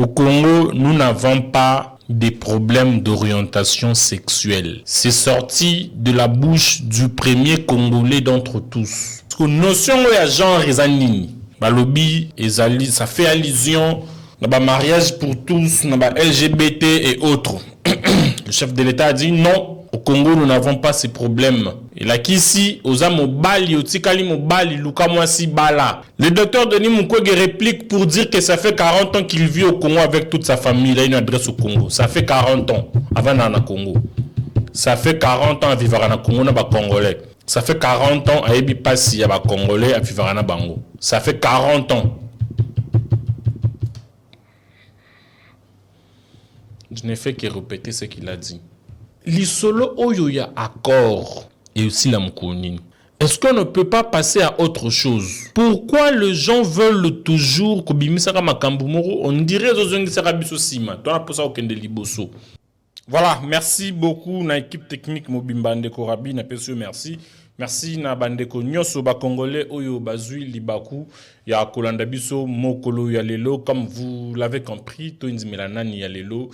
Au Congo, nous n'avons pas des problèmes d'orientation sexuelle. C'est sorti de la bouche du premier Congolais d'entre tous. Parce que notion de genre ezanini, balobi ezali, ça fait allusion à mariage pour tous, à LGBT et autres. Le chef de l'État a dit non. Au Congo, nous n'avons pas ces problèmes. Il a qu'ici, aux amobali, au tikali mobali, luka mwasi bala. Le docteur Denis Mukwege réplique pour dire que ça fait 40 ans qu'il vit au Congo avec toute sa famille. Il a une adresse au Congo. Ça fait 40 ans avant d'être au Congo. Ça fait 40 ans à vivre au Congo, na ba Congolais. Ça fait 40 ans à Ebi Passi, à ba Congolais, à vivre au Bango. Ça fait 40 ans. Je n'ai fait que répéter ce qu'il a dit. L'isolo oyoya accord et aussi la mkonini. Est-ce qu'on ne peut pas passer à autre chose? Pourquoi les gens veulent toujours que bimisaka makambu moro? On dirait zozongisaka biso sima. Toi na posa okende liboso. Voilà, merci beaucoup na équipe technique Mobimba Ndeko Rabi na pesio merci. Merci na bandeko nyoso ba congolais oyo bazui libaku ya kolanda biso mokolo ya lelo comme vous l'avez compris to ndimela nani ya lelo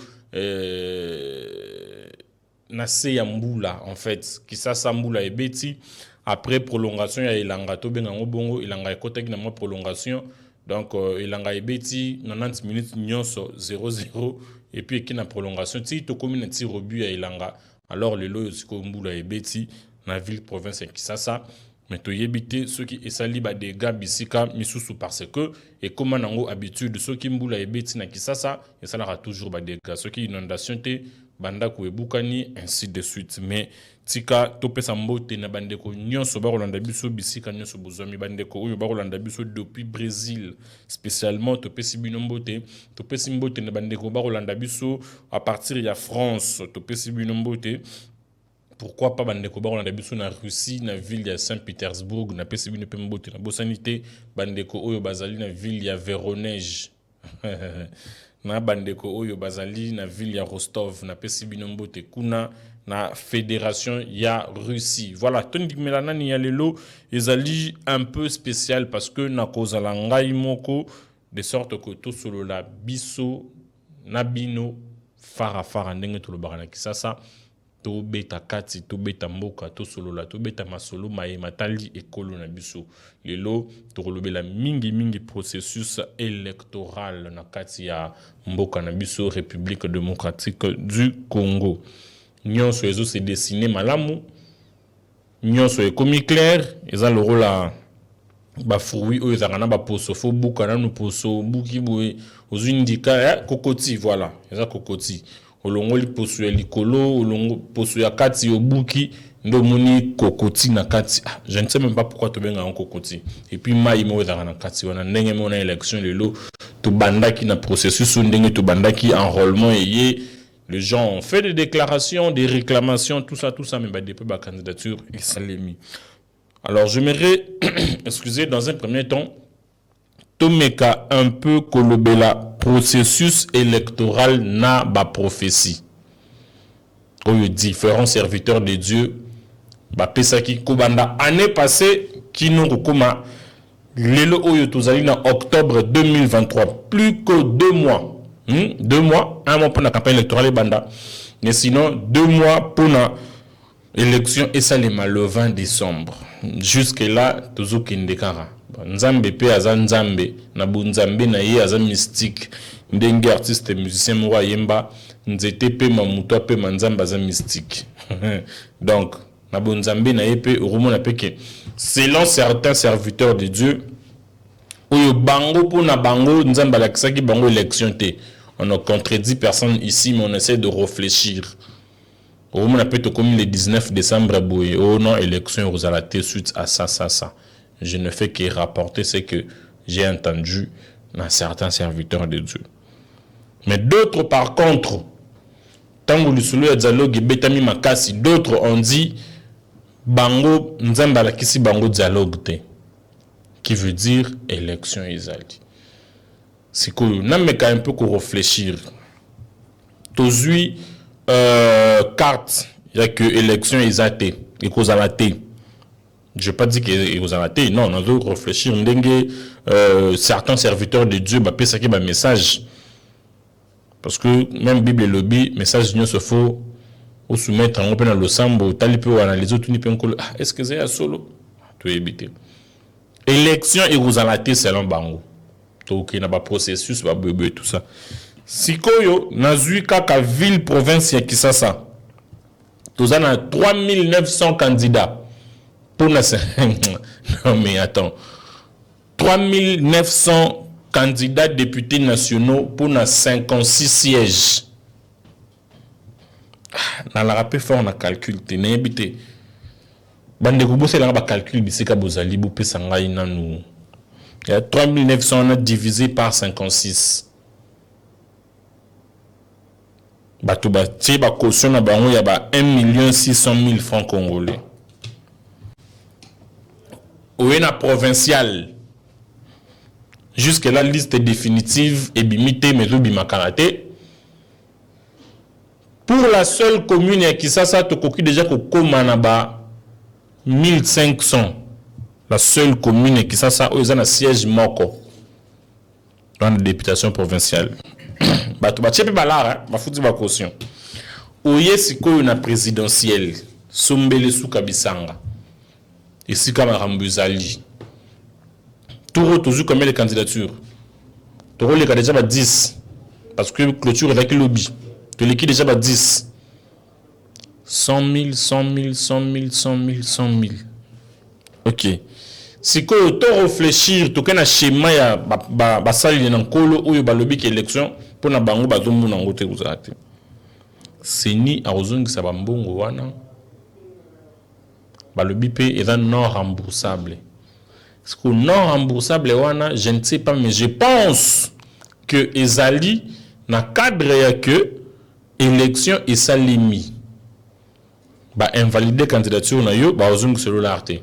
Nase ya mbula en fait kisasa mbula ebeti après prolongation ya ilanga to benga ngobongo ilanga ekotaki na mo prolongation donc ilanga ebeti 90 minutes nyonso 0-0 et puis qui na prolongation ti to komi na ti rebut ya ilanga alors le lo siko mbula ebeti na ville province ya Kisasa mais to yebite ceux qui esali ba dégâts bisika misusu parce que et comment nango habitude ceux qui mbula ebeti na Kisasa et ça la toujours ba dégâts ceux qui inondation te banda ko ebukani ainsi de suite mais tika topesa mbote na bandeko nyonso ba rolanda biso bisika nyonso bozomi bandeko oyo ba rolanda biso depuis Brésil spécialement topesi bino mbote topesi mbote na bandeko ba rolanda biso à partir ya France topesi bino mbote. Pourquoi pas bandeko ba rolanda biso na Russie na ville ya Saint-Pétersbourg na pesi bino pe mbote na bosanité bandeko oyo bazali na ville ya Voronezh na bandeko oyo bazali na ville ya Rostov na pesi bino mbote kuna na fédération ya Russie. Voilà, Tony Melanani ya lelo ezali un peu spécial parce que na kozala ngai moko de sorte que to solo la biso nabino fara ndenge to lobaka na Kisasa to beta kati to beta mboka to solo la to beta masolo maye matali ekolo na biso lelo to kolobela mingi processus électoral na kati ya mboka na biso République démocratique du Congo. Nyonso ezo se dessiner malamu nyonso ekomi clair eza le rôle la ba fruit oyo ezanga ba poso fo buka na no poso buki boye ozindika kokoti voilà eza kokoti olongoli poso ya likolo olongo poso ya kati obuki ndo moni kokoti na kati je ne sais même pas pourquoi to benga en kokoti et puis mai mo ezanga na kati wana ndenge mo na élection lelo to bandaki na processus ndenge to bandaki enrôlement eye. Les gens ont fait des déclarations, des réclamations, tout ça, mais bah, depuis ma candidature, il s'est mis. Alors, j'aimerais, excusez, dans un premier temps, Tomeka un peu kolobela processus électoral na ba prophétie. Oyo différents serviteurs de Dieu, ba pesaki kobanda année passée, qui nous rekoma, lelo oyo tozali na octobre 2023, plus que 2 mois. 2 mois, 1 mois pour la campagne électorale banda. Mais sinon, 2 mois pour la élection et ça le 20 décembre. Jusque-là, toujours kindekara. Nzambe pe aza nzambe, na bunzambe na ye aza mystique. Ndenge artiste musicien mwa yemba, nzete pe mamuto pe manzamba aza mystique. Donc, na bunzambe na ye pe urumona pe ke selon certains serviteurs de Dieu, oyo bango pour na bango nzamba la kisaki bango élection te. On ne contredit personne ici, mais on essaie de réfléchir. Au moment où comme le 19 décembre, oh non, élection aux alatés suite à ça. Je ne fais que rapporter ce que j'ai entendu dans certains serviteurs de Dieu. Mais d'autres, par contre, tant que le dialogue est betami makasi, d'autres ont dit bango nzamba la kisi bango dialogue te, qui veut dire élection isali. C'est que nous n'avons un peu qu'on réfléchir. Tozui carte, il y a que élection exatée et cause à la thé. Je ne pas dire que cause à la thé. Non, on doit réfléchir. Certains serviteurs de Dieu, bah ça qui message. Parce que même Bible et lobby, message d'union se faut au soumettre en open le sambo, talipo analyser tout ni penkolo. Est-ce que c'est à solo? Tu éviter. Élection et vous allez selon bango. Donc il y a pas processus, pas bébé tout ça. Sikoyo nazui kaka ville province ya Kisasa. Tous en a 3900 candidats pour la non mais attends. 3900 candidats députés nationaux pour na 56 sièges. Dans la rappel fort on a calcul te n'habité. Bande kubo c'est là ba calcul bisika bozali bu pesa ngai nanu. Il y a 3900 on a divisé par 56. Bato ba tie ba caution na bango ya ba 1 600 000 francs congolais. Ouena provincial. Jusque la liste définitive est bimité mais bima karaté. Pour la seule commune à Kisasa tokoki déjà ko komanaba 1500. La seule commune à Kisasa où ils ont un siège moko dans la députation provinciale. Bato ba tchepe balara ba futi ba caution. Oye siko na présidentielle sombele suka bisanga. Ici comme Rambuzali. Touro toujours combien de candidatures? Touro les déjà 10 parce que clôture avec le lobby. De l'équipe déjà 10. 100 000, 100 000, 100 000, 100 000, 100 000. Ok. Si tu réfléchir, tu as un schéma ya basali na nkolo ou ba lobby ki élection pour na bango bazombu na ngote uzate. C'est ni a ozongi sa bambongo wana. Ba lobby pe est non remboursable. Est-ce que non remboursable wana, je ne sais pas mais je pense que ezali na cadre ya que élection et salimi. Ba invalider candidature na yo ba ozongi selo l'arte.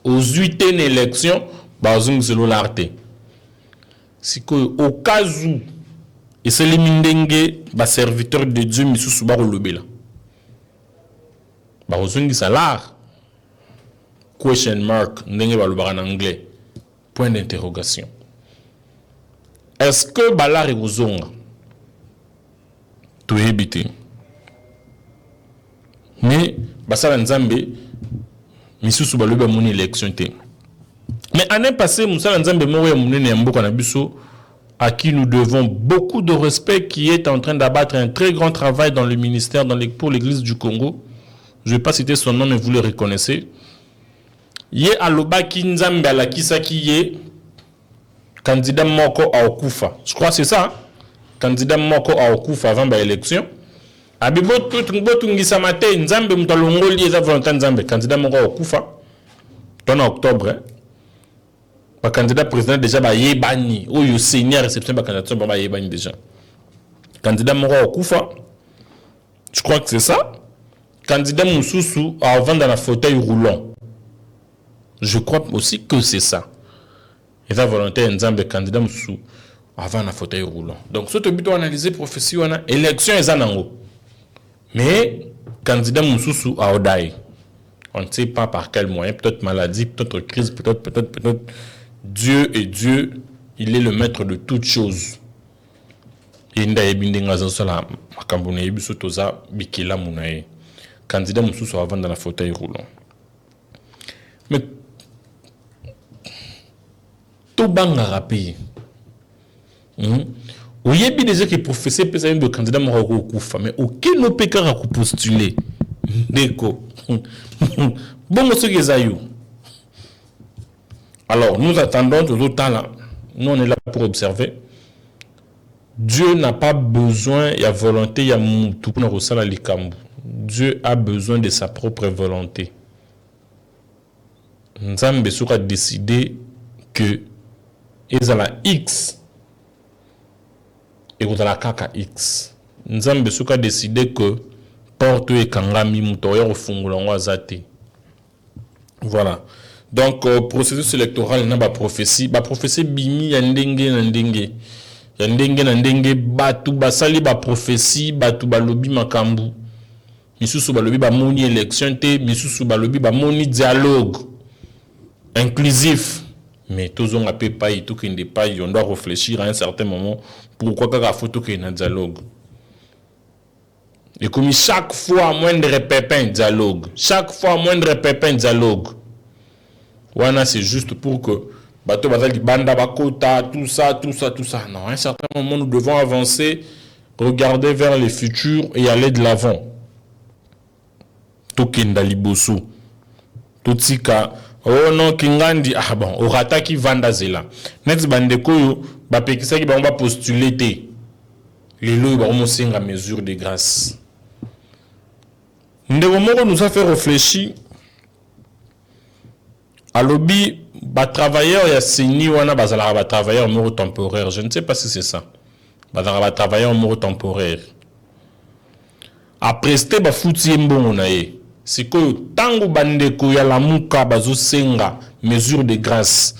Aux 8 élections, bazung zelo l'arte. Si au cas où et c'est les mindenge ba serviteur de Dieu misusu ba rolobela. Ba ozungi salar. Question mark ndenge ba lobara en anglais. Point d'interrogation. Est-ce que balar et ozonga to hebite? Mais basala nzambe misusu baloba mon élection té. Mais année passée Moussa Nzambe moko munene mboka na biso à qui nous devons beaucoup de respect qui est en train d'abattre un très grand travail dans le ministère pour l'église du Congo. Je ne vais pas citer son nom mais vous le reconnaissez. Yé aloba ki Nzambe alakisa ki yé candidat moko a okufa. Je crois que c'est ça. Hein? Candidat moko a okufa avant l'élection. Abibo tungisa mate Nzambe mutalongoli eza volonté Nzambe candidat moko okufa en octobre ba candidat président déjà ba yebani oyo senior réception ba candidature ba yebani déjà candidat moko okufa je crois que c'est ça candidat mususu avant dans la fauteuil roulant je crois aussi que c'est ça eza volonté Nzambe candidat mususu avant la fauteuil roulant donc ce to bito analyser prophétie wana élection eza nango. Mais, candidat Moussoussou a Odaï. On ne sait pas par quel moyen, peut-être maladie, peut-être crise, peut-être. Dieu est Dieu, il est le maître de toutes choses. Inda ebindinga zansala makambune ebiso toza bikila munae. Candidat Moussoussou avant dans la fauteuil roulant. Mais, tout banga rapé. Oui, bien déjà que professeur peut être de candidat Morocco Koufa, mais aucun ne peut pas postuler. Déco. Bon, monsieur Gezayou. Alors, nous attendons tout le temps là. Nous, on est là pour observer. Dieu n'a pas besoin, il y a volonté, il y a tout pour nous la likambu. Dieu a besoin de sa propre volonté. Nzambe a décidé que ils ont la X. Et vous avez la kaka X. Nzambe a décidé que porte et kangami mutoya refungulangwa zate. Voilà. Donc processus électoral na ba prophétie bimi ya ndenge na ndenge. Ya ndenge na ndenge batu basali ba prophétie batu balobi makambu. Misusu balobi ba moni élection te, misusu balobi ba moni dialogue inclusif. Mais tous on a pas tout qui n'est pas, on doit réfléchir à un certain moment Pourquoi la photo qu'il y a un dialogue? Et comme chaque fois moindre pépin dialogue, chaque fois moindre pépin dialogue. Voilà, c'est juste pour que bateau bazali banda bakota, tout ça. Non, à un certain moment nous devons avancer, regarder vers le futur et aller de l'avant. Tokenda liboso. Totika oh non kingandi ah bon, orata ki vanda zela. Net bandeko yo ba pekisa ki ba postuler te. Lelo ba mosenga mesure de grâce. Ndeko nous a fait réfléchir. À lobby, travailleur y a signé wana bazala travailleur moro temporaire. Je ne sais pas si c'est ça. Bazala travailleur moro temporaire. Après c'était ba fouti mbongo na ye. C'est que tango bandeko ya lamuka bazo senga mesure de grâce.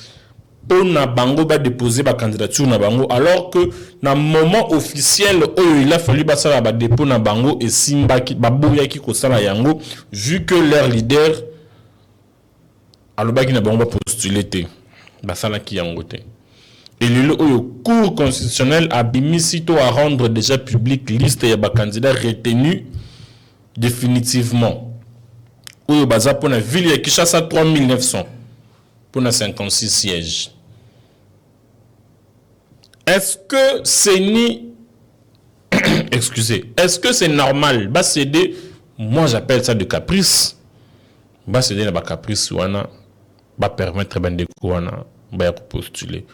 Pona bango ba déposer ba candidature na bango alors que na moment officiel il a fallu ba sala ba dépôt na bango et simba ki ba boya ki ko sala yango vu que leur leader alobaki na bango ba postuler te ba sala ki yango te. Et le cour constitutionnel a bimisito à rendre déjà public liste ya ba candidats retenus définitivement. Oyo baza pona ville ya Kinshasa 3900 pona 56 sièges. Est-ce que c'est ni excusez, est-ce que c'est normal? Bah céder, moi j'appelle ça de caprice. Bah céder na ba caprice wana ba permettre bande wana ba postuler.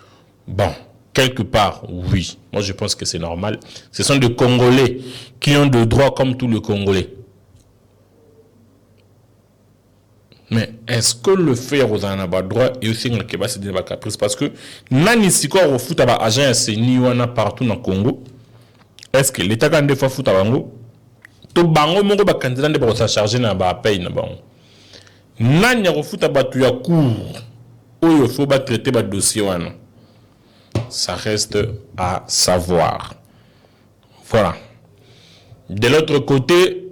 Bon, quelque part oui. Moi je pense que c'est normal. Ce sont des Congolais qui ont des droits comme tous les Congolais. Mais est-ce que le faire aux anaba droit et aussi dans le Québec c'est des caprices parce que nani siko au foot aba agent seni wana partout dans Congo. Est-ce que l'état quand des fois foot bango to bango mongo ba candidat de ba sa charger na ba paye na bango. Nani au foot aba tu ya cour oyo faut ba traiter ba dossier wana. Ça reste à savoir. Voilà. De l'autre côté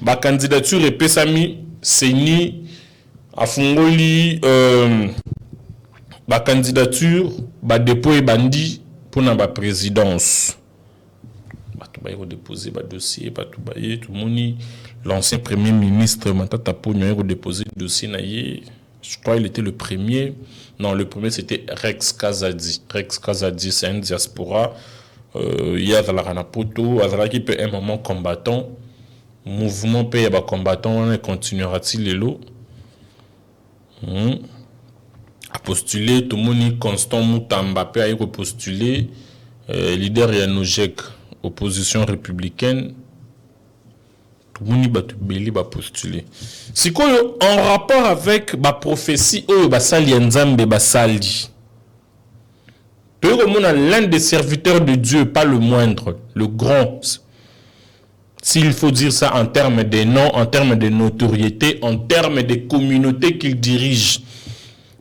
ba candidature et pesami seni afungoli ba candidature ba dépôt et bandi pour na ba présidence ba to ba déposer ba dossier ba to ba tout moni l'ancien premier ministre Matata Ponyo a déposé dossier na ye. Je crois il était le premier. Non, le premier c'était Rex Kazadi. Rex Kazadi c'est un diaspora il y a la Ranapoto azala qui peut un moment combattant. Mouvement paye à combattant continuera-t-il les lots à postuler tout le monde Constant Moutamba peut aller postuler leader Yanojek opposition républicaine tout le monde va postuler c'est quoi en rapport avec ma prophétie oh basali nzambe basali tout le monde l'un des serviteurs de Dieu pas le moindre le grand. S'il faut dire ça en termes de noms, en termes de notoriété, en termes de communautés qu'il dirige.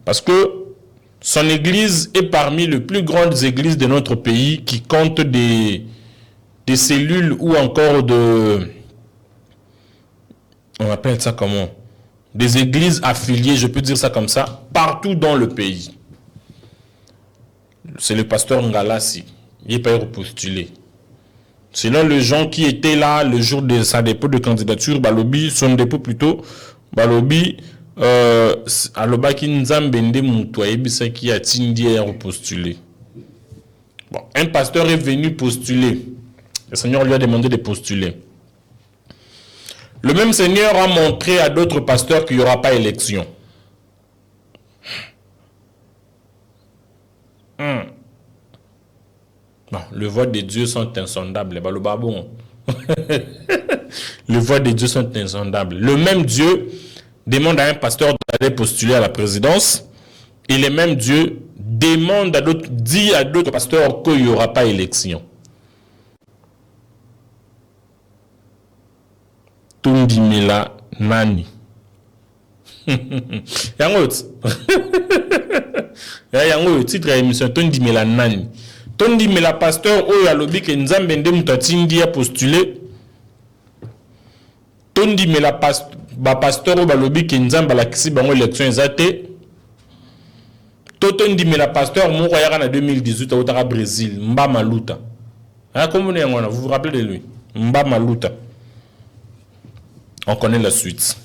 Parce que son église est parmi les plus grandes églises de notre pays qui compte des cellules ou encore de... On appelle ça comment? Des églises affiliées, je peux dire ça comme ça, partout dans le pays. C'est le pasteur Ngalassi. Il n'est pas repostulé. Sinon, les gens qui étaient là le jour de sa dépôt de candidature, Balobi, son dépôt plutôt, Balobi, Alobaki Nzambende Moutouaïbisa qui a tindi à repostuler. Bon, un pasteur est venu postuler. Le Seigneur lui a demandé de postuler. Le même Seigneur a montré à d'autres pasteurs qu'il n'y aura pas élection. Non, les voix de Dieu sont insondables. Les voix de Dieu sont insondables. Le même Dieu demande à un pasteur d'aller postuler à la présidence. Et le même Dieu demande à d'autres, dit à d'autres pasteurs qu'il n'y aura pas élection. Tundimela nani. Yango titre à l'émission Tundimela nani. Tondi me la pasteur oyo alobi ke nzambe nde mutatindi a postuler. Tondi me la pasteur oyo balobi ke nzambe la kisi bango élection ezate. Toto Ndimela pasteur moko yaka na 2018 au Brésil, Mba Maluta. Comment vous vous rappelez de lui? Mba Maluta. On connaît la suite.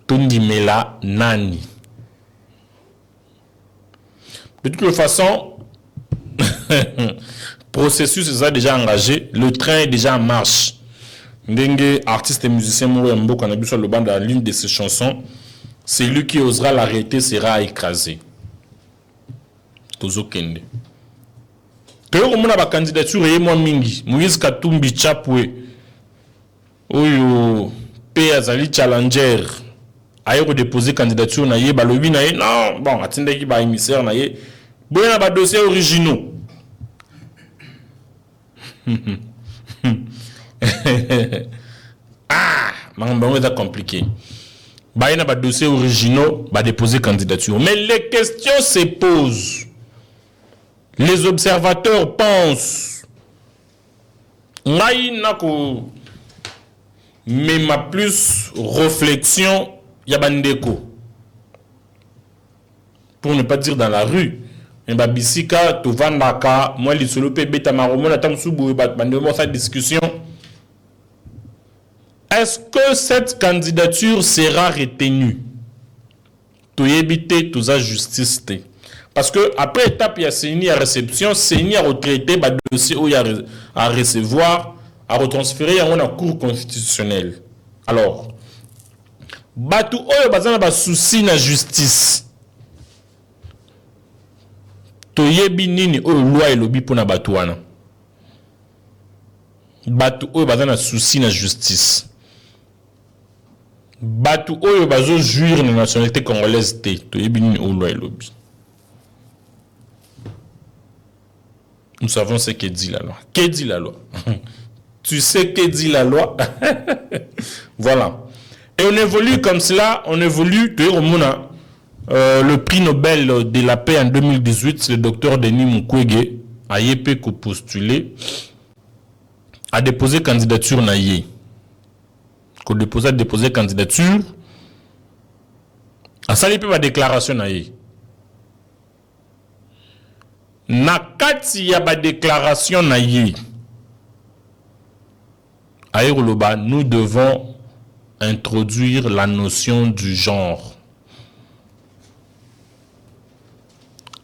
Tondimela Nani. De toute façon, processus est déjà engagé, le train est déjà en marche. Ndengue, artiste et musicien Mourembo, qu'on a vu sur le banc dans l'une de ses chansons, celui qui osera l'arrêter sera écrasé. Tozo Kende. Que au moins la candidature est moins mingi. Moïse Katumbi Chapwe. Oyo P Azali Challenger. Ayo déposer candidature na ye balobi na ye non bon atinde ki ba émissaire na ye. Boya ba dossier originaux. Ah, mambo est compliqué. Bah, il y a des dossiers originaux, bah, déposer candidature. Mais les questions se posent. Les observateurs pensent. Mais ma plus réflexion, il y a bandeko. Pour ne pas dire dans la rue. Mais bah, bisika, tu vas naka, moi, les solo beta maromo, la tam soubou, bah, cette discussion. Est-ce que cette candidature sera retenue? Tout éviter, tout ça justice. Parce que après étape, il y a CENI à réception, CENI à retraiter, le dossier où il y a à recevoir, à retransférer à la Cour constitutionnelle. Alors, Batou Oyo bazana ba souci na justice. Toyebi nini oyo loi elobi pona batouana. Batou Oyo bazana souci na justice. Batou Oyo bazo jouir na nationalité congolaise te. Toyebi nini oyo loi elobi. Nous savons ce que dit la loi. Que dit la loi? Tu sais que dit la loi? Voilà. Et on évolue comme cela, on évolue. Le prix Nobel de la paix en 2018, c'est le docteur Denis Mukwege, a postulé, a déposé candidature na ye. Ko déposé candidature, a sali pe ma déclaration na ye. Na kati ya ba déclaration na ye. Aéroloba, nous devons introduire la notion du genre.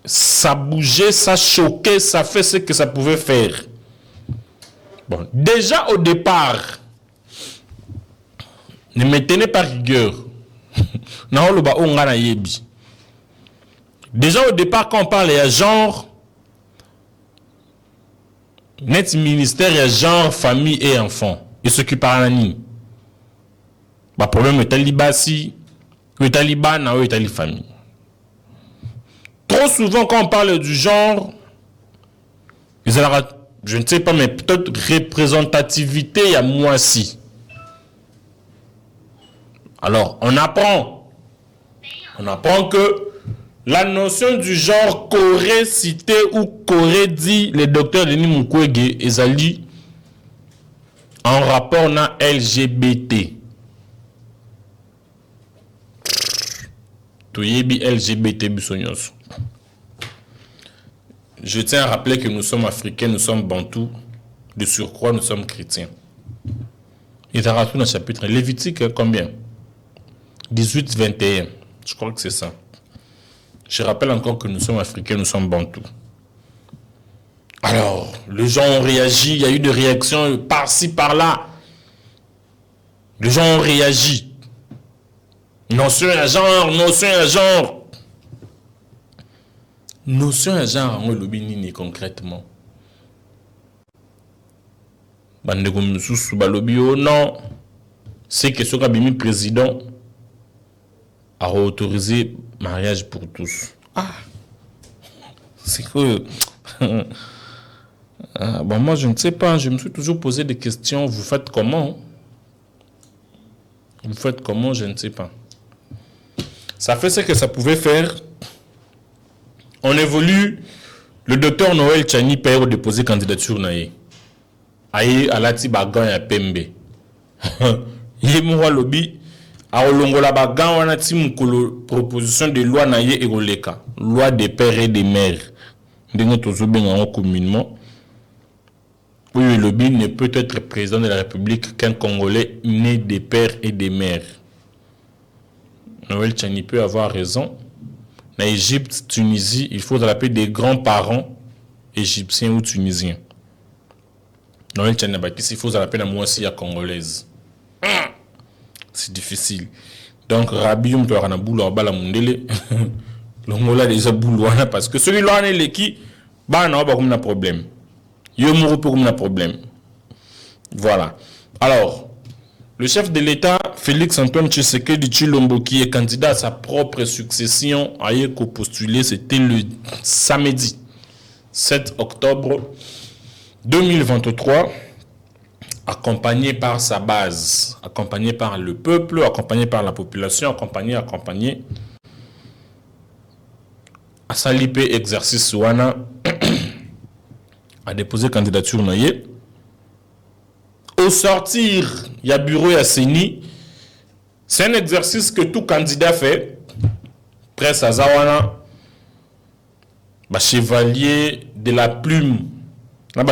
Ça bougeait, ça choquait, ça fait ce que ça pouvait faire. Bon, déjà au départ, ne me tenez pas rigueur. Déjà au départ, quand on parle de genre, net ministère, il y a genre, famille et enfant. Et ce qui parle à ni. Le problème est talibasi, le taliban, le taliban famille. Trop souvent, quand on parle du genre, je ne sais pas, mais peut-être représentativité à moi si. Alors, on apprend que la notion du genre qu'aurait cité ou qu'aurait dit le docteur Denis Mukwege ezali en rapport na LGBT. Toyebi LGBT bisonyos. Je tiens à rappeler que nous sommes africains, nous sommes bantous, de surcroît nous sommes chrétiens. Et dans le chapitre Lévitique, combien? 18-21. Je crois que c'est ça. Je rappelle encore que nous sommes africains, nous sommes bantous. Alors, les gens ont réagi, il y a eu des réactions par-ci, par-là. Les gens ont réagi. Notion à genre, notion à genre. Notion à genre, on le binini concrètement. Bandeko mususu balobi oh non. C'est que ce qu'a président a autorisé mariage pour tous. Ah. C'est que bon, moi je ne sais pas, je me suis toujours posé des questions, vous faites comment? Vous faites comment, je ne sais pas. Ça fait ce que ça pouvait faire. On évolue. Le docteur Noël Tchani Père déposer candidature naïe. Aïe, alati bagan ya pembe. Il est mon lobby. aolongola bagan wana ti mukolo proposition de loi na ye ekoleka loi des pères et des mères ndenge tozobenga ngo communément. Oui, le BIN ne peut être président de la République qu'un Congolais né des pères et des mères. Noël Tchani peut avoir raison. En Égypte, Tunisie, il faut l'appeler des grands-parents égyptiens ou tunisiens. Noël Tchani il faut l'appeler la moitié congolaise. C'est difficile. Donc, Rabi, on doit boulot bala mundele. L'ongola déjà boulouana parce que celui-là est qui, bah non, pas comme un problème. Il y a un problème. Voilà. Alors, le chef de l'État, Félix Antoine Tshisekedi Tshilombo, qui est candidat à sa propre succession, a postulé, c'était le samedi 7 octobre 2023, accompagné par sa base, accompagné par le peuple, accompagné par la population, accompagné à Salipe exercice Wana a déposé candidature naïe. Au sortir, il y a bureau et Seni. C'est un exercice que tout candidat fait. Presse à Zawana, chevalier de la plume,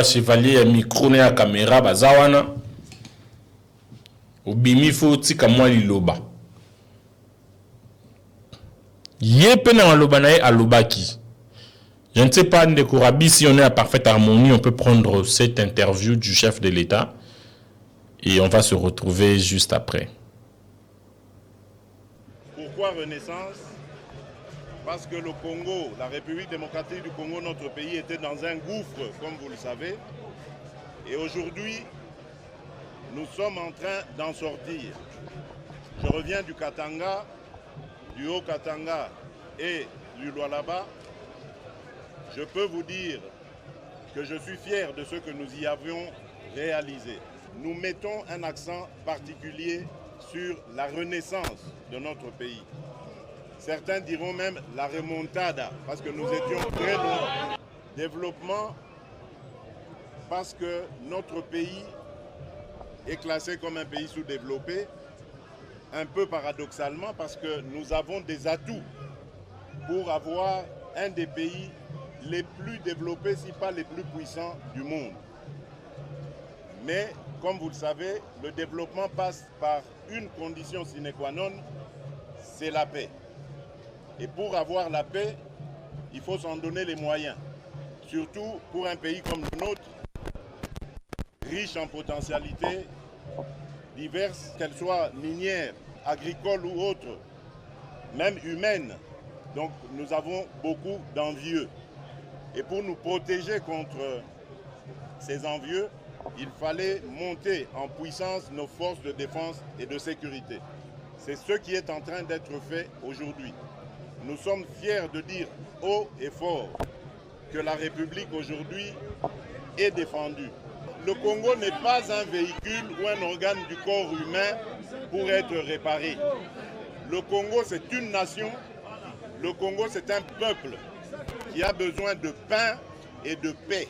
chevalier à micro et à caméra, Zawana. Au bimi faut tika moi liloba. Yépe na loba nae à lobaki. Je ne sais pas, Ndekourabi, si on est à parfaite harmonie, on peut prendre cette interview du chef de l'État et on va se retrouver juste après. Pourquoi Renaissance? Parce que le Congo, la République démocratique du Congo, notre pays, était dans un gouffre, comme vous le savez. Et aujourd'hui, nous sommes en train d'en sortir. Je reviens du Katanga, du Haut-Katanga et du Lualaba. Je peux vous dire que je suis fier de ce que nous y avions réalisé. Nous mettons un accent particulier sur la renaissance de notre pays. Certains diront même la remontada, parce que nous étions très loin. Développement, parce que notre pays est classé comme un pays sous-développé, un peu paradoxalement, parce que nous avons des atouts pour avoir un des pays les plus développés, si pas les plus puissants du monde. Mais, comme vous le savez, le développement passe par une condition sine qua non, c'est la paix. Et pour avoir la paix, il faut s'en donner les moyens. Surtout pour un pays comme le nôtre, riche en potentialités diverses, qu'elles soient minières, agricoles ou autres, même humaines. Donc nous avons beaucoup d'envieux. Et pour nous protéger contre ces envieux, il fallait monter en puissance nos forces de défense et de sécurité. C'est ce qui est en train d'être fait aujourd'hui. Nous sommes fiers de dire haut et fort que la République aujourd'hui est défendue. Le Congo n'est pas un véhicule ou un organe du corps humain pour être réparé. Le Congo, c'est une nation. Le Congo, c'est un peuple qui a besoin de pain et de paix.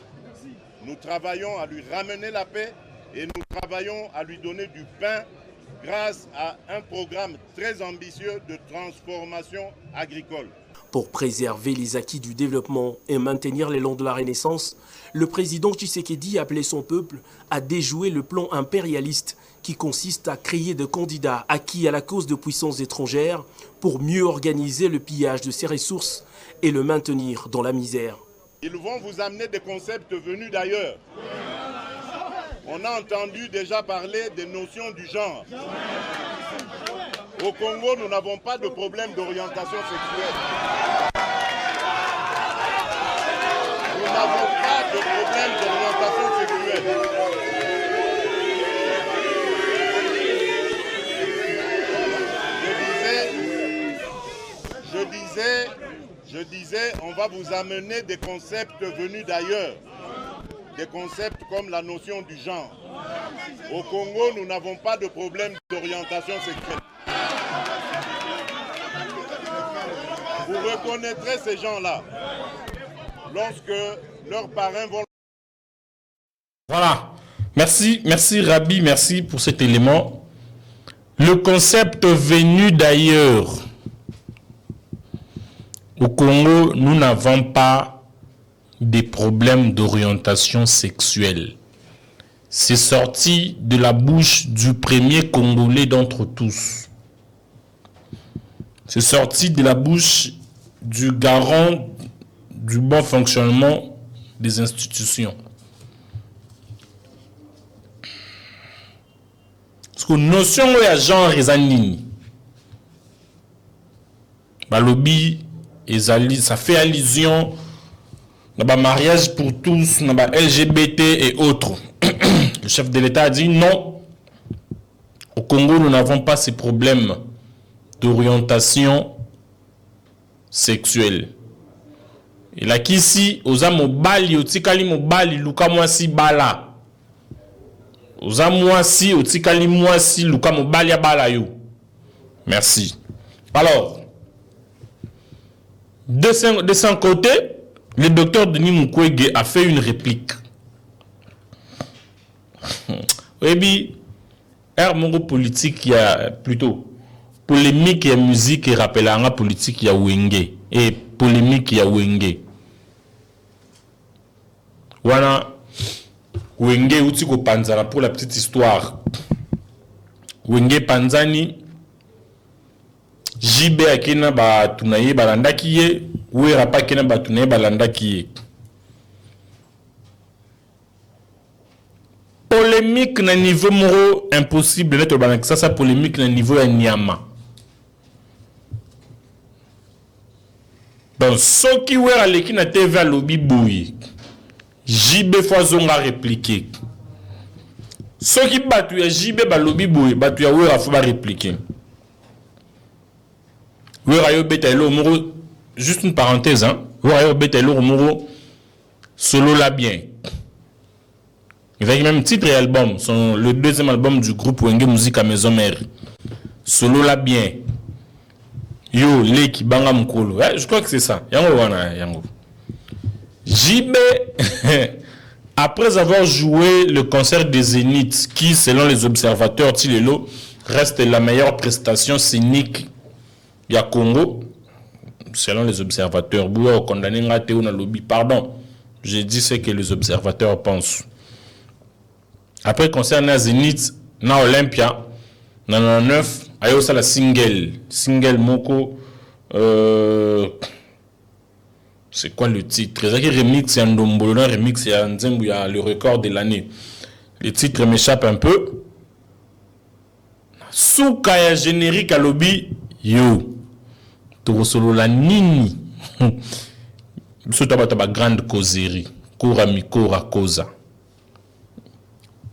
Nous travaillons à lui ramener la paix et nous travaillons à lui donner du pain grâce à un programme très ambitieux de transformation agricole. Pour préserver les acquis du développement et maintenir l'élan de la Renaissance, le président Tshisekedi a appelé son peuple à déjouer le plan impérialiste qui consiste à créer des candidats acquis à la cause de puissances étrangères pour mieux organiser le pillage de ses ressources et le maintenir dans la misère. Ils vont vous amener des concepts venus d'ailleurs. On a entendu déjà parler des notions du genre. Au Congo, nous n'avons pas de problème d'orientation sexuelle. Nous n'avons pas de problème d'orientation sexuelle. Je disais, on va vous amener des concepts venus d'ailleurs. Des concepts comme la notion du genre. Au Congo, nous n'avons pas de problème d'orientation sexuelle. Vous reconnaîtrez ces gens-là lorsque leurs parrains vont... Voilà. Merci Rabi, merci pour cet élément. Le concept venu d'ailleurs. Au Congo, nous n'avons pas des problèmes d'orientation sexuelle. C'est sorti de la bouche du premier Congolais d'entre tous. C'est sorti de la bouche du garant du bon fonctionnement des institutions. Parce que notion de genre rezanini. Balobi, ça fait allusion à mariage pour tous, à LGBT et autres. Le chef de l'État a dit non. Au Congo, nous n'avons pas ces problèmes d'orientation sexuelle. Et là, ici, aux amobali, au tikali mobali, luka mwasi bala. Aux amwasi, au tikali mwasi, luka mobali bala yo. Merci. Alors, de son côté, le docteur Denis Mukwege a fait une réplique. Oui, bien, mon politique, il y a plutôt polémique et musique et rappelera politique, il y a Wenge. Et polémique, il y a Wenge. Voilà, Wenge Utiko Panzana pour la petite histoire. Wenge Panzani, JB Akina ba tunaye balanda kiye, Ouera pa kena ba tunaye balanda kiye. Polémique na niveau moro impossible d'être balanda. Ça polémique na niveau ya Nyama. Donc ce qui ouera leki na TV à lobby boui. JB Foisonga répliquer. Ce qui batu ya JB ba lobby boui, batu ya ouera faut ba répliquer. Juste une parenthèse, hein. Solo la bien. Il y a même titre et album, le deuxième album du groupe Wenge Musique à Maison Mère. Solo la bien. Yo, Leki, Banga Mkolo. Je crois que c'est ça. Yango. JB, après avoir joué le concert des Zénith, qui, selon les observateurs, Tilelo, reste la meilleure prestation scénique ya Congo, selon les observateurs, pardon, j'ai dit ce que les observateurs pensent. Après, concernant Zénith, na Olympia, na 9, ayo ça la single moko, c'est quoi le titre? C'est remix ya Ndombolo, remix ya Nzembu, ya le record de l'année. Le titre m'échappe un peu. Souka ya générique à lobby, yo. Solo la nini. Surtout ba grande causerie. Kora mikora causa.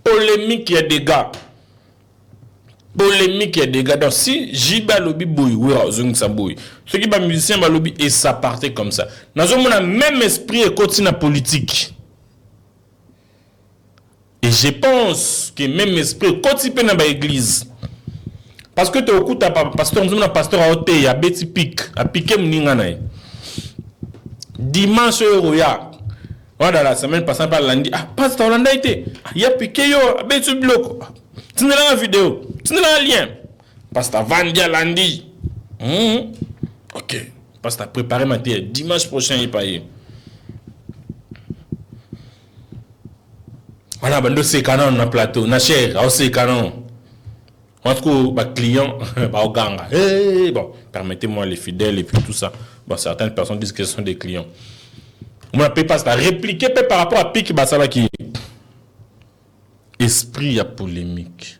Polémique ya dégâts. Polémique ya dégâts. Donc si Jiba lobby boy, oui, zong sa boy. Ceux qui ba musicien ba lobby et ça partait comme ça. Nous avons le même esprit et continue politique. Et je pense que même esprit continue dans l'église. Parce que tu as écouté pasteur à Ote, à Betty Pic, à Piqué Mninganaï. Dimanche, Roya. Voilà, la semaine passée, par lundi. Ah, pasteur Hollanda était. Il y a Piqué, à Betty Bloc. Tu n'as pas la vidéo. Tu n'as pas le lien. Pasteur Vandia lundi. Ok. Pasteur préparé ma tête. Dimanche prochain, il paye. Voilà, ben, c'est canon, on a plateau. Na cher, c'est canon. En tout cas, client, bon, permettez-moi les fidèles et puis tout ça. Bon, certaines personnes disent que ce sont des clients. On ne peut pas ça. Répliquer par rapport à Pic Basala qui esprit à polémique.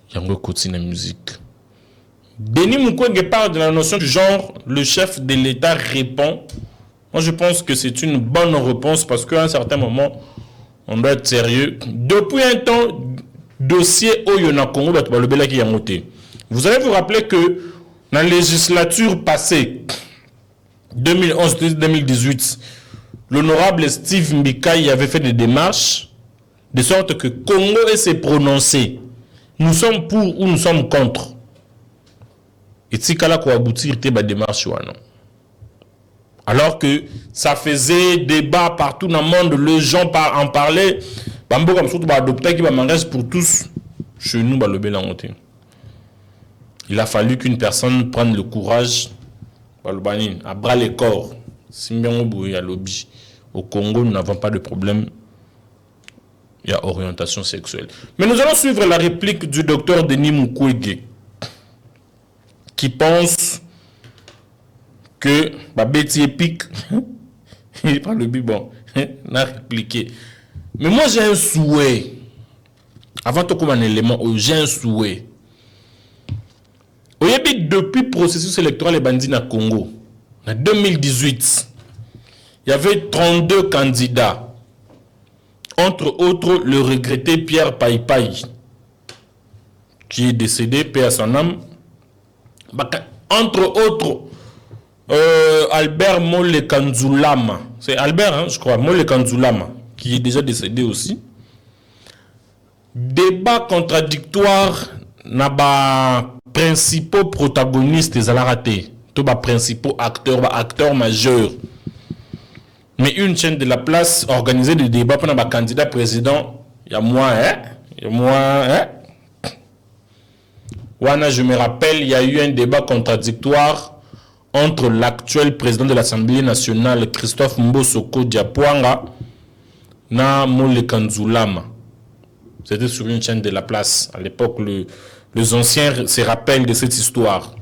Il y a un côté de la musique. Denis Mukwege parle de la notion du genre. Le chef de l'État répond. Moi, je pense que c'est une bonne réponse parce qu'à un certain moment, on doit être sérieux. Depuis un temps, dossier Oyona Congo, vous allez vous rappeler que dans la législature passée, 2011-2018, l'honorable Steve Mbikai avait fait des démarches de sorte que Congo ait s'est prononcé. Nous sommes pour ou nous sommes contre. Et si Kala ko aboutir te ba démarche non. Alors que ça faisait débat partout dans le monde, les gens en parlaient. Bambo comme surtout adopter qui va mariage pour tous chez nous le bélangoté. il a fallu qu'une personne prenne le courage à bras les corps. Au Congo, nous n'avons pas de problème. Il y a orientation sexuelle. Mais nous allons suivre la réplique du docteur Denis Mukwege, qui pense que Betty Epic, il parle de bon, n'a répliqué. Mais moi j'ai un souhait. Avant tout comme un élément, j'ai un souhait. Depuis le processus électoral et bandits na Congo, en 2018, il y avait 32 candidats. Entre autres, le regretté Pierre Paipai, qui est décédé, paix à son âme. Entre autres, Albert Molekanzulama. C'est Albert, hein, je crois, Molekanzulama, qui est déjà décédé aussi. Débat contradictoire n'a pas principaux protagonistes des ratés. Tous les principaux acteurs majeurs. Mais une chaîne de la place organisée des débats pour un candidat président, il y a moi, je me rappelle, il y a eu un débat contradictoire entre l'actuel président de l'Assemblée nationale, Christophe Mbosoko Diapwanga, na Molekanzulama. C'était sur une chaîne de la place. À l'époque, les anciens se rappellent de cette histoire.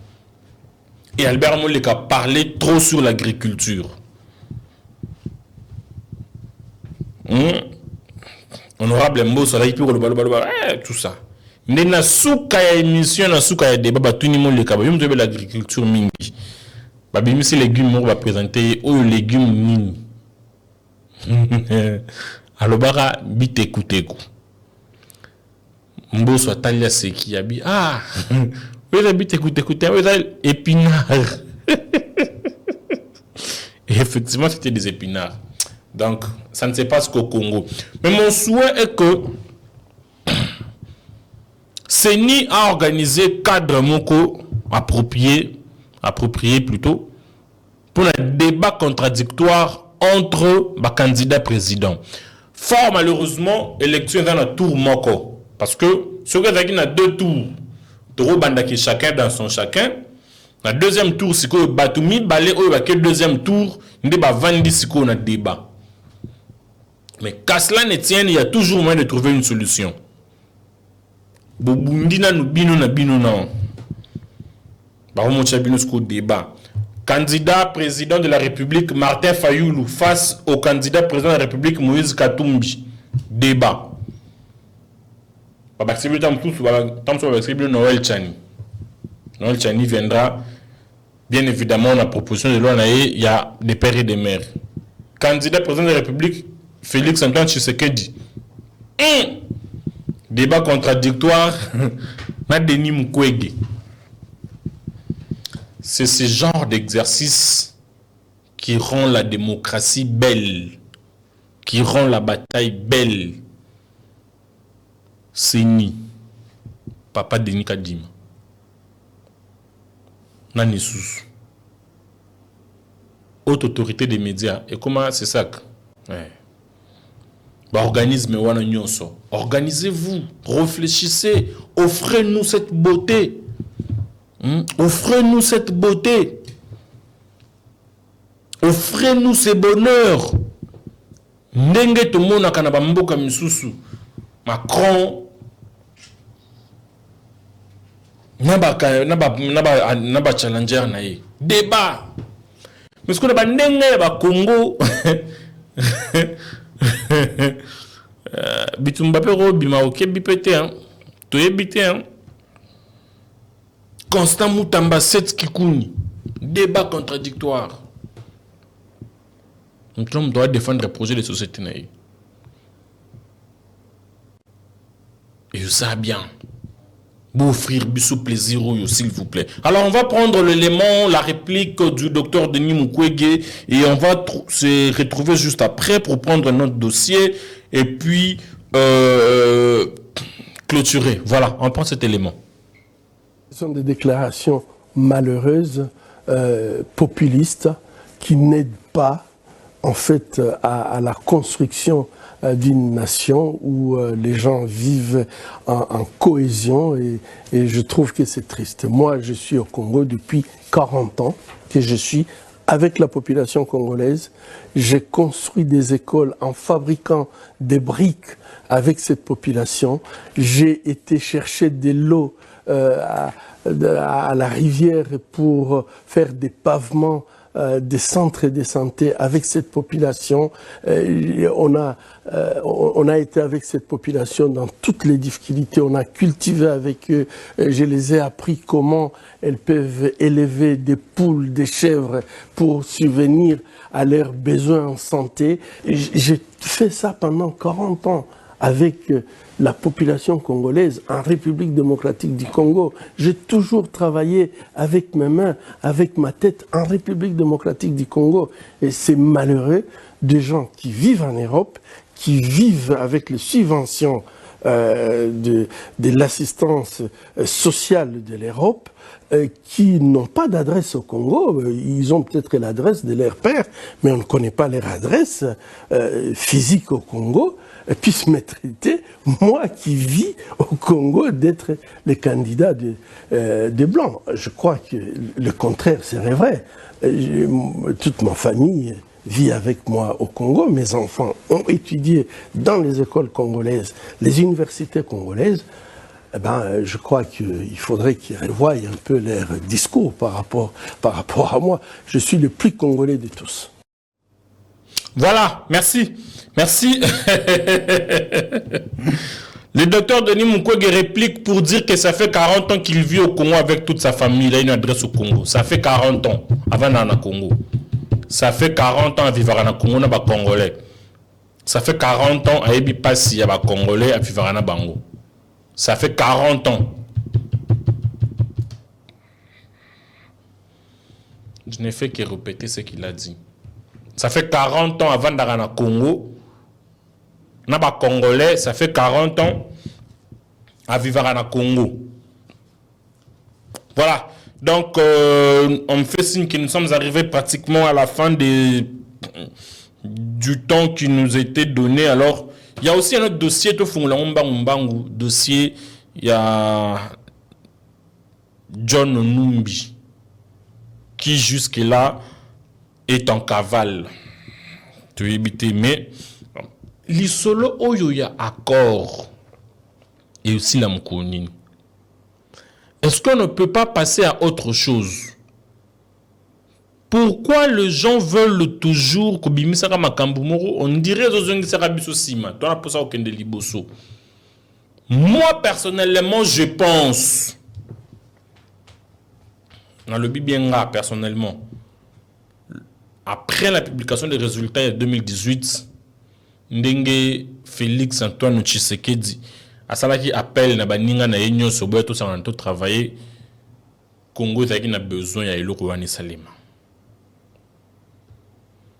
Et Albert Moleka parlait trop sur l'agriculture. Honorable Mbosso, tout ça. Mais na souka émission, na souka débat, bah tout le monde le l'agriculture mingi. Bah bien si légumes on va présenter aux légumes mini. Alors bara bite écoutez ko. Mbosso atalia c'est qui a bi ah. Oui la bite écoutez épinards. Et effectivement c'était des épinards. Donc, ça ne se passe qu'au Congo. Mais mon souhait est que CENI a organisé cadre moko approprié plutôt pour un débat contradictoire entre les candidats présidents. Fort malheureusement, l'élection est dans le tour moko. Parce que ce qui est dans deux tours, Toro Bandaki chacun dans son chacun. Le deuxième tour, c'est que Batoumi balé au deuxième tour, il y a 20 débat. Mais qu'à cela ne tienne, il y a toujours moyen de trouver une solution. Candidat président de la République Martin Fayoulou face au candidat président de la République Moïse Katumbi. Débat. Noël Chani. Noël Chani viendra. Bien évidemment, la proposition de loi, il y a des pères et des mères. Candidat président de la République Félix Antoine Tshisekedi. Débat contradictoire. Denis Mukwege. C'est ce genre d'exercice qui rend la démocratie belle, qui rend la bataille belle. CENI, Papa Denis Kadima. Nani sous. Haute autorité des médias. Et comment c'est ça? Ouais. Organisme wana nyonso. Organisez-vous, réfléchissez, offrez-nous cette beauté. Offrez-nous cette beauté. Offrez-nous ce bonheur. Ndenge to mona kana ba mboka misusu. Macron naba challenger na ye. Débat. Mais ce qu'on a ba ndenge ba Congo Bitumba pero bima ok bipete hein. Toye bite hein. Constant Moutamba 7 Kikouni. Débat contradictoire. Donc on doit défendre le projet de société. Et ça bien. Vous offrir bisou plaisir s'il vous plaît. Alors on va prendre l'élément, la réplique du docteur Denis Mukwege et on va se retrouver juste après pour prendre notre dossier et puis clôturer. Voilà, on prend cet élément. Ce sont des déclarations malheureuses, populistes, qui n'aident pas en fait à la construction d'une nation où les gens vivent en cohésion et je trouve que c'est triste. Moi, je suis au Congo depuis 40 ans que je suis avec la population congolaise. J'ai construit des écoles en fabriquant des briques avec cette population. J'ai été chercher des lots à la rivière pour faire des pavements, des centres de santé avec cette population. On a été avec cette population dans toutes les difficultés. On a cultivé avec eux. Je les ai appris comment elles peuvent élever des poules, des chèvres pour subvenir à leurs besoins en santé. J'ai fait ça pendant 40 ans avec la population congolaise en République démocratique du Congo. J'ai toujours travaillé avec mes mains, avec ma tête en République démocratique du Congo. Et c'est malheureux des gens qui vivent en Europe, qui vivent avec les subventions de l'assistance sociale de l'Europe, qui n'ont pas d'adresse au Congo. Ils ont peut-être l'adresse de leur père, mais on ne connaît pas leur adresse physique au Congo. Et puisse me traiter, moi qui vis au Congo, d'être le candidat des Blancs. Je crois que le contraire serait vrai. Toute ma famille vit avec moi au Congo. Mes enfants ont étudié dans les écoles congolaises, les universités congolaises. Eh ben, je crois qu'il faudrait qu'ils revoient un peu leur discours par rapport à moi. Je suis le plus congolais de tous. Voilà, merci. Merci. Le docteur Denis Mukwege réplique pour dire que ça fait 40 ans qu'il vit au Congo avec toute sa famille. Il a une adresse au Congo. Ça fait 40 ans avant d'aller au Congo. Ça fait 40 ans à vivre au Congo, na Congolais. Ça fait 40 ans à Ebi Passi, à Congolais, à vivre au Bango. Ça fait 40 ans. Je n'ai fait que répéter ce qu'il a dit. Ça fait 40 ans avant d'aller au Congo. Naba Congolais, ça fait 40 ans à vivre au Congo. Voilà. Donc, on me fait signe que nous sommes arrivés pratiquement à la fin du temps qui nous était donné. Alors, il y a aussi un autre dossier, dossier, il y a John Numbi, qui jusque-là est en cavale. Tu es mais l'isolo oyo ya accord et aussi la mkonini. Est-ce qu'on ne peut pas passer à autre chose? Pourquoi les gens veulent toujours que bimisaka makambu moro? On dirait que c'est biso sima. Toi, pour ça aucun de liboso. Moi personnellement, je pense. Dans le Bibienga, personnellement, après la publication des résultats de 2018, Ndenge Félix Antoine Tshisekedi a salaki appel na baninga na yenyo sobo to sa to travailler Congo zaki na besoin ya eloko wani salema.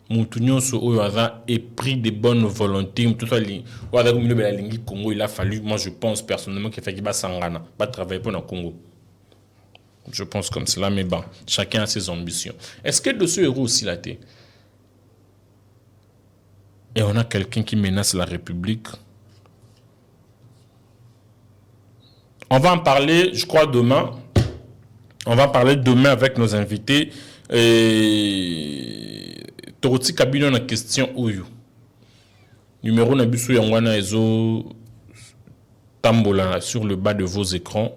Mutu nyonso oyo aza épris de bonne volonté tout ça li wada ko milobela lingi Congo, il a fallu, moi je pense personnellement qu'il fallait ba sangana ba travailler pour na Congo. Je pense comme cela, mais bon, chacun a ses ambitions. Est-ce que de ce héros aussi la tête? Et on a quelqu'un qui menace la République. On va en parler, je crois, demain. On va parler demain avec nos invités. Toroti Kabino na question Oyo. Numéro Nabisu Yangwana Ezo Tambola sur le bas de vos écrans.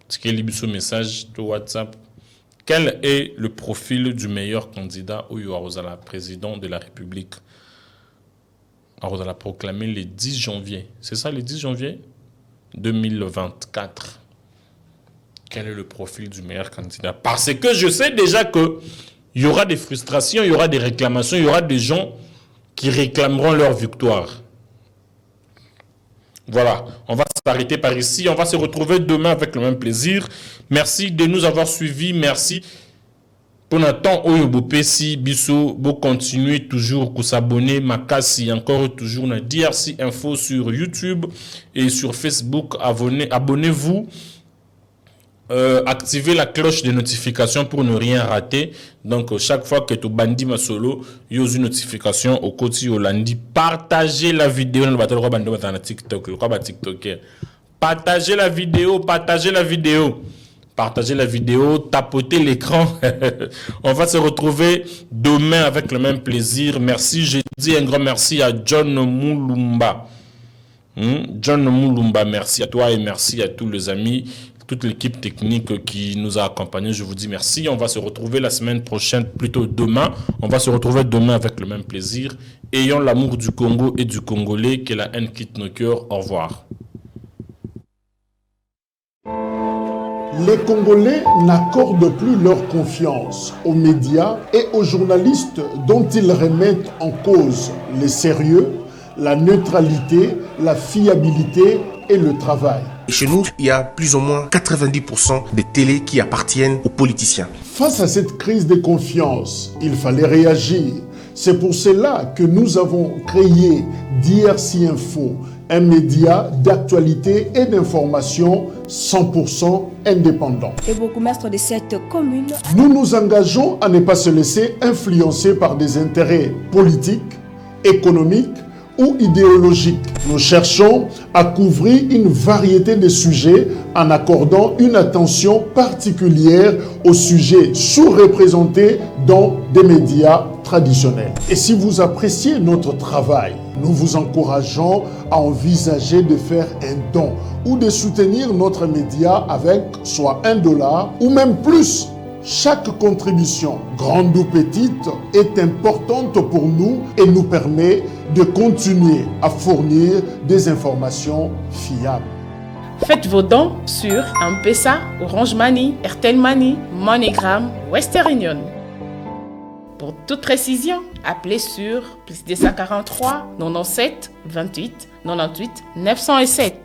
Ce qui est le message de WhatsApp. Quel est le profil du meilleur candidat Oyo Arozala, président de la République? Alors, on a proclamé le 10 janvier. C'est ça, le 10 janvier 2024. Quel est le profil du meilleur candidat? Parce que je sais déjà qu'il y aura des frustrations, il y aura des réclamations, il y aura des gens qui réclameront leur victoire. Voilà, on va s'arrêter par ici. On va se retrouver demain avec le même plaisir. Merci de nous avoir suivis. Merci. Pour l'instant, Oyobopesi, Bisso, vous continuez toujours à s'abonner, Makasi, encore toujours na DRC Info sur YouTube et sur Facebook. Abonnez-vous. activer la cloche de notification pour ne rien rater. Donc, chaque fois que tu bandis ma solo, il y a une notification au côté Holandi. Partagez la vidéo. TikTok. Partagez la vidéo. Partagez la vidéo. Partagez la vidéo. Tapotez l'écran. On va se retrouver demain avec le même plaisir. Merci. Je dis un grand merci à John Moulumba. John Moulumba, merci à toi et merci à tous les amis, toute l'équipe technique qui nous a accompagnés. Je vous dis merci. On va se retrouver la semaine prochaine, plutôt demain. On va se retrouver demain avec le même plaisir. Ayons l'amour du Congo et du Congolais. Que la haine quitte nos cœurs. Au revoir. Les Congolais n'accordent plus leur confiance aux médias et aux journalistes dont ils remettent en cause le sérieux, la neutralité, la fiabilité et le travail. Chez nous, il y a plus ou moins 90% des télés qui appartiennent aux politiciens. Face à cette crise de confiance, il fallait réagir. C'est pour cela que nous avons créé DRC Info, un média d'actualité et d'information 100% indépendant. Et bourgmestre de cette commune, nous nous engageons à ne pas se laisser influencer par des intérêts politiques, économiques ou idéologiques. Nous cherchons à couvrir une variété de sujets en accordant une attention particulière aux sujets sous-représentés dans des médias traditionnels. Et si vous appréciez notre travail, nous vous encourageons à envisager de faire un don ou de soutenir notre média avec soit $1 ou même plus. Chaque contribution, grande ou petite, est importante pour nous et nous permet de continuer à fournir des informations fiables. Faites vos dons sur M-Pesa, Orange Money, Airtel Money, MoneyGram, Western Union. Pour toute précision, appelez sur +243 97 28 98 907.